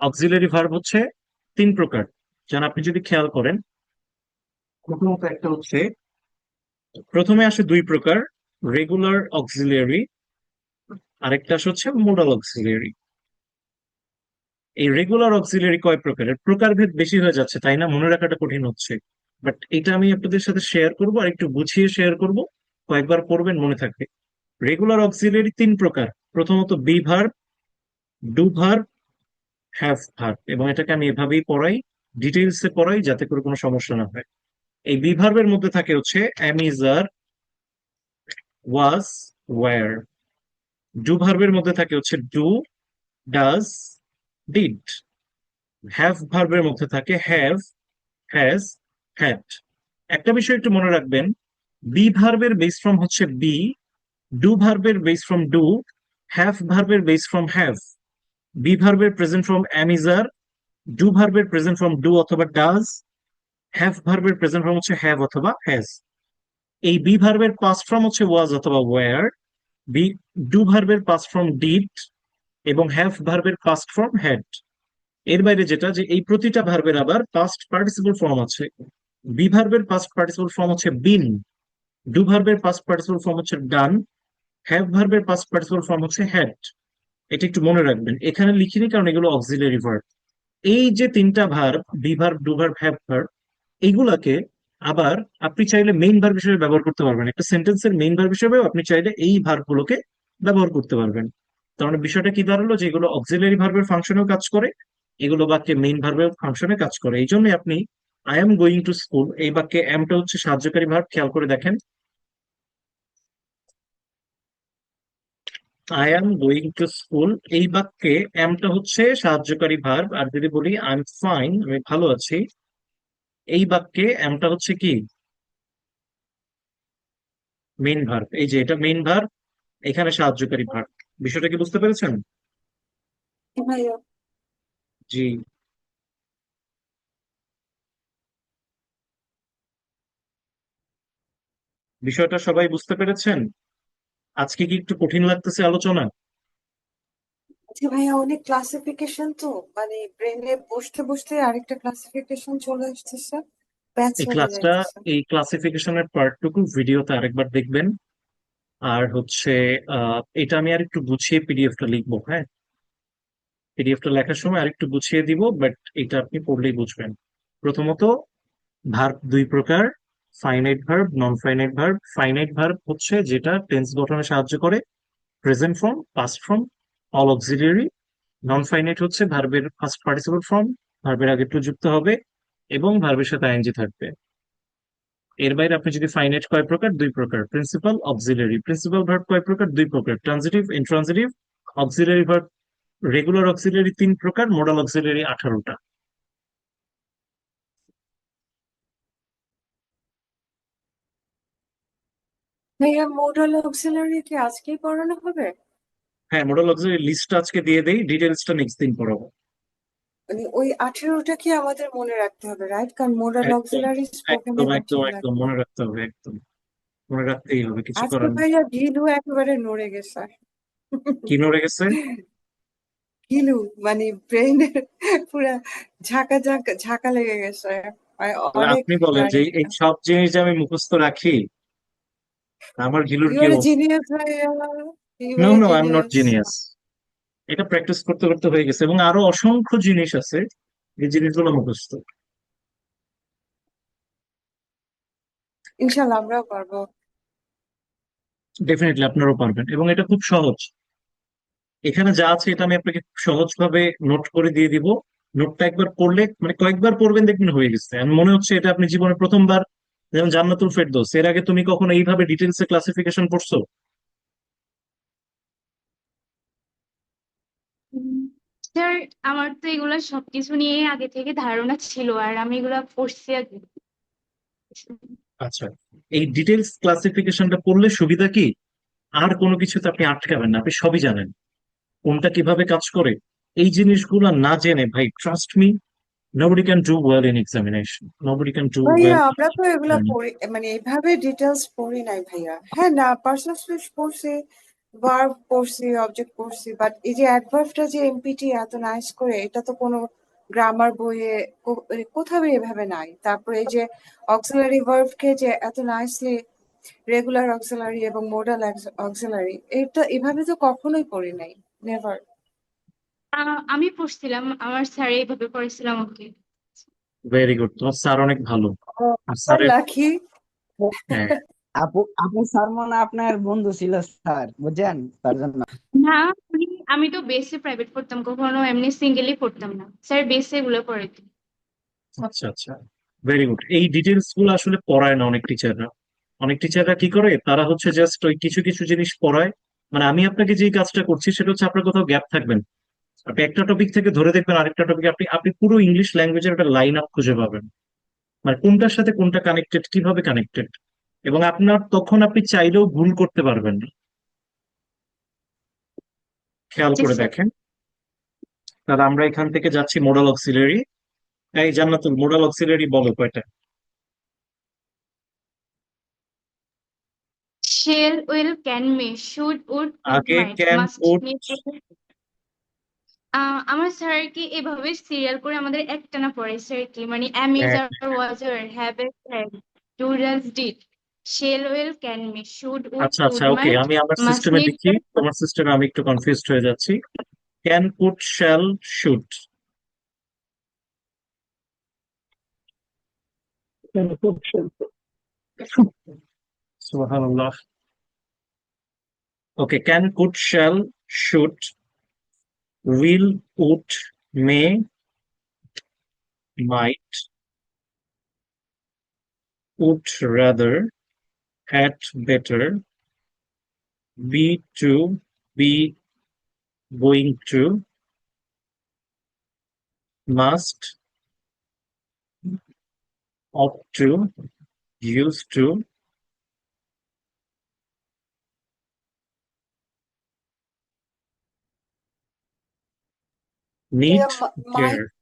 Auxiliary verb হচ্ছে তিন প্রকার, যেন আপনি যদি খেয়াল করেন। প্রথমত একটা হচ্ছে, প্রথমে আসে দুই প্রকার, রেগুলার অক্সিলারি, আরেকটা আসে হচ্ছে মোডাল অক্সিলারি। এই রেগুলার অক্সিলারি কয় প্রকারের, প্রকারভেদ বেশি হয়ে যাচ্ছে তাই না, মনে রাখাটা কঠিন হচ্ছে। বাট এটা আমি আপনাদের সাথে শেয়ার করব, আর একটু গুছিয়ে শেয়ার করব, কয়েকবার পড়বেন মনে থাকবে। রেগুলার অক্সিলারি তিন প্রকার। প্রথমত B verb, do verb, have verb, এবং এটাকে আমি এভাবেই পড়াই, ডিটেইলসে পড়াই, যাতে করে কোনো সমস্যা না হয়। এই বি ভার্বের মধ্যে থাকে হচ্ছে am, is, are, was, were। Do ভার্বের মধ্যে থাকে হচ্ছে ডু, ডাজ, ডিড। হ্যাভ ভার্বের মধ্যে থাকে হ্যাভ, হ্যাজ, হ্যাড। একটা বিষয় একটু মনে রাখবেন, বি ভার্বের বেস ফর্ম হচ্ছে বি, ডু ভার্বের বেস ফর্ম ডু, হ্যাভ ভার্বের বেস ফর্ম হ্যাভ। বি ভার্বের present form am, is, are, do ভার্বের প্রেজেন্ট ফর্ম ডু অথবা ডাজ, হ্যাভ ভার্বের প্রেজেন্ট ফর্ম হচ্ছে হ্যাভ অথবা হ্যাজ। এই বি ভার্বের পাস্ট ফর্ম হচ্ছে ওয়াজ অথবা ওয়্যার, বি ডু ভার্বের পাস্ট ফর্ম ডিড, এবং হ্যাভ ভার্বের পাস্ট ফর্ম হ্যাড। এর বাইরে যেটা, যে এই প্রতিটা ভার্বের আবার পাস্ট পার্টিসিপল ফর্ম আছে। বি ভার্বের পাস্ট পার্টিসিপল ফর্ম হচ্ছে বিন, ডু ভার্বের পাস্ট পার্টিসিপল ফর্ম হচ্ছে ডান, হ্যাভ ভার্বের পাস্ট পার্টিসিপল ফর্ম হচ্ছে হ্যাড। এটা একটু মনে রাখবেন, এখানে লিখিনি কারণ এগুলো অক্সিলারি ভার্ব। এই যে তিনটা verb, be verb, do verb, have verb, এইগুলাকে আবার আপনি চাইলে মেইন ভার্ব হিসেবে ব্যবহার করতে পারবেন। একটা সেন্টেন্সের মেইন ভার্ব হিসেবেও আপনি চাইলে এই ভার্ব গুলোকে ব্যবহার করতে পারবেন। তার মানে বিষয়টা কি দাঁড়ালো, যে এগুলো অক্সিলারি ভার্বের ফাংশনেও কাজ করে, এগুলো বাক্যে মেইন ভার্বের ফাংশনে কাজ করে। এই জন্য আপনি I am going to school, এই বাক্যে এমটা হচ্ছে সাহায্যকারী ভার্ব, খেয়াল করে দেখেন। I am going to school, এই বাক্যে এমটা হচ্ছে সাহায্যকারী ভার্ব। আর যদি বলি আই এম ফাইন, আমি ভালো আছি, এই বাক্যে এমটা হচ্ছে কি, মেইন ভার্ব। এই যে এটা মেইন ভার্ব, এখানে সাহায্যকারী ভার্ব। বিষয়টা কি বুঝতে পেরেছেন? ভাইয়া। জি। বিষয়টা সবাই বুঝতে পেরেছেন? আজকে কি একটু কঠিন লাগতেছে আলোচনা? আচ্ছা ভাইয়া, অনেক ক্লাসিফিকেশন তো, মানে ব্রেনে বসতে বসতে আরেকটা ক্লাসিফিকেশন চলে আসতেছে, ব্যাচ এই হয়ে ক্লাসটা, যাইতেছে। এই ক্লাসিফিকেশনের পার্টটুকু ভিডিওতে আরেকবার দেখবেন। আর হচ্ছে এটা আমি আর একটু গুছিয়ে পিডিএফটা লিখবো, হ্যাঁ। পিডিএফটা লেখার সময় আরেকটু গুছিয়ে দিব, বাট এটা আপনি পড়লেই বুঝবেন। প্রথমত, ভার্ব দুই প্রকার, finite verb, non finite verb. Finite verb হচ্ছে যেটা টেন্স গঠনে সাহায্য করে, present form, past form, all auxiliary. Non finite হচ্ছে ভার্বের ফার্স্ট পার্টিসিপল ফর্ম, ভার্বের আগে টু যুক্ত হবে, এবং ভার্বের সাথে আইএনজি থাকবে। এর বাইরে আপনি যদি ফাইনাইট কয় প্রকার, দুই প্রকার, প্রিন্সিপাল, অক্সিলারি। প্রিন্সিপাল ভার্ব কয় প্রকার, দুই প্রকার, transitive, intransitive. Auxiliary verb, regular auxiliary তিন প্রকার, মোডাল অক্সিলারি 18টা। ভাইয়া, মোডাল অক্সিলারি কি আজকেই পড়ানো হবে? হ্যাঁ, মোডাল অক্সিলারি লিস্টটা আজকে দিয়ে দেই, ডিটেলসটা নেক্সট দিন পড়াবো। মানে ওই 18টা কি আমাদের মনে রাখতে হবে, রাইট? কারণ মোডাল একদম, অক্সিলারি স্পোকেন একদম, এবার একদম, ঠিক একদম লাগবে। মনে রাখতে হবে, একদম মনে রাখতেই হবে, কিছু আজকে করার নেই। ভাইয়া গিলু একেবারে নড়ে গেছে। কি নড়ে গেছে? গিলু, মানে ব্রেনের পুরা ঝাঁকা ঝাঁকা ঝাঁকা লেগে গেছে। মানে তাহলে অনেক আপনি বলেন যে মানে এই সব জিনিস যে আমি মুখস্থ রাখি, আমার ঘিলুর ইউ কি আর অবস্থা? জিনিয়াস ভাইয়া, ইউ নো, আর no, I am not genius. Genius. এটা প্র্যাকটিস করতে করতে হয়ে গেছে, এবং আরো অসংখ্য জিনিস আছে, এই জিনিসগুলো মুখস্থ। ইনশাল্লাহ আমরাও পারবো। ডেফিনেটলি আপনারাও পারবেন, এবং এটা খুব সহজ। এখানে যা আছে এটা আমি আপনাকে খুব সহজ ভাবে নোট করে দিয়ে দিব। নোটটা একবার পড়লে, মানে কয়েকবার পড়বেন, দেখবেন হয়ে গেছে। আমি মনে হচ্ছে এটা আপনি জীবনে প্রথমবার, যেমন জান্নাতুল ফেরদৌস, এর আগে তুমি কখনো এইভাবে ডিটেলসে ক্লাসিফিকেশন পড়ছো? উম, স্যার, আমার তো এগুলা সবকিছু নিয়ে আগে থেকে ধারণা ছিল, আর আমি এগুলা পড়ছি আর কি। আচ্ছা, এই ডিটেলস ক্লাসিফিকেশনটা পড়লে সুবিধা কি, আর কোনো কিছুতে আপনি আটকাবেন না, আপনি সবই জানেন কোনটা কিভাবে কাজ করে। এই জিনিসগুলো না জেনে, ভাই trust me, nobody can do well in examination, nobody can do ভাইয়া well আমরা তো এগুলা in পড়ি, মানে এইভাবে ডিটেলস পড়ি নাই ভাইয়া। হ্যাঁ, না পার্সোনাল স্পেস পড়ছি, ভার্ব পড়ছি, অবজেক্ট পড়ছি, বাট এই যে অ্যাডভার্বটা যে এমপিটি এত নাইস করে, এটা তো কোনো গ্রামার বইয়ে কোথাও এভাবে নাই। তারপরে এই যে অক্সিলারি ভার্বকে যে এত নাইসলি রেগুলার অক্সিলারি এবং মোডাল অক্সিলারি, এটা এভাবে তো কখনোই পড়ি নাই, নেভার। আমি পড়ছিলাম, আমার স্যার এইভাবে পড়েছিলাম ওকে। ভেরি গুড, তোমার স্যার অনেক ভালো। আর আর স্যারের, লাকি। হ্যাঁ, আপু আপু স্যার মনে হয় আপনার বন্ধু ছিল স্যার, বুঝছেন, তার জন্য। না, আমি তো বেসে প্রাইভেট পড়তাম, কখনো এমনি সিঙ্গেলি পড়তাম না, স্যার বেসে এগুলো পড়াইতো। আচ্ছা আচ্ছা, ভেরি গুড। এই ডিটেলস গুলো আসলে পড়ায় না অনেক টিচাররা। অনেক টিচাররা কি করে, তারা হচ্ছে জাস্ট ওই কিছু কিছু জিনিস পড়ায়। মানে আমি আপনাকে যে কাজটা করছি সেটা হচ্ছে আপনার কোথাও গ্যাপ থাকবেন, আপনি একটা টপিক থেকে ধরে দেখবেন আরেকটা টপিক, আপনি আপনি পুরো ইংলিশ ল্যাঙ্গুয়েজের একটা লাইন আপ খুঁজে পাবেন, মানে কোনটার সাথে কোনটা কানেক্টেড, কিভাবে কানেক্টেড, এবং আপনার তখন আপনি চাইলেও ভুল করতে পারবেন না। খেয়াল জি করে স্যার। দেখেন। তাহলে আমরা এখান থেকে যাচ্ছি মোডাল অক্সিলারি। এই জান্নাতুল, মোডাল অক্সিলারি বলো কয়টা? Shall, will, can, may, should, would, could, আগে might, can, must, could. Need. আমার স্যার কি এভাবে সিরিয়াল করে আমাদের একটানা পড়াইছে আর কি, মানে am, is, are, was, are, have, a, had, do, does, did, shall, will, can, may, should, would, আচ্ছা আচ্ছা, কুড, ওকে, মাইট, আমি আমার মাস্ট, সিস্টেমে নিড। লিখি, তোমার সিস্টেমে আমি একটু কনফিউজড হয়ে যাচ্ছি। Can, could, shall, should. সুবহানাল্লাহ। Okay, can, could, shall, should, will, would, may, might, would rather, had better, be to, be going to, must, ought to, used to, need, might care.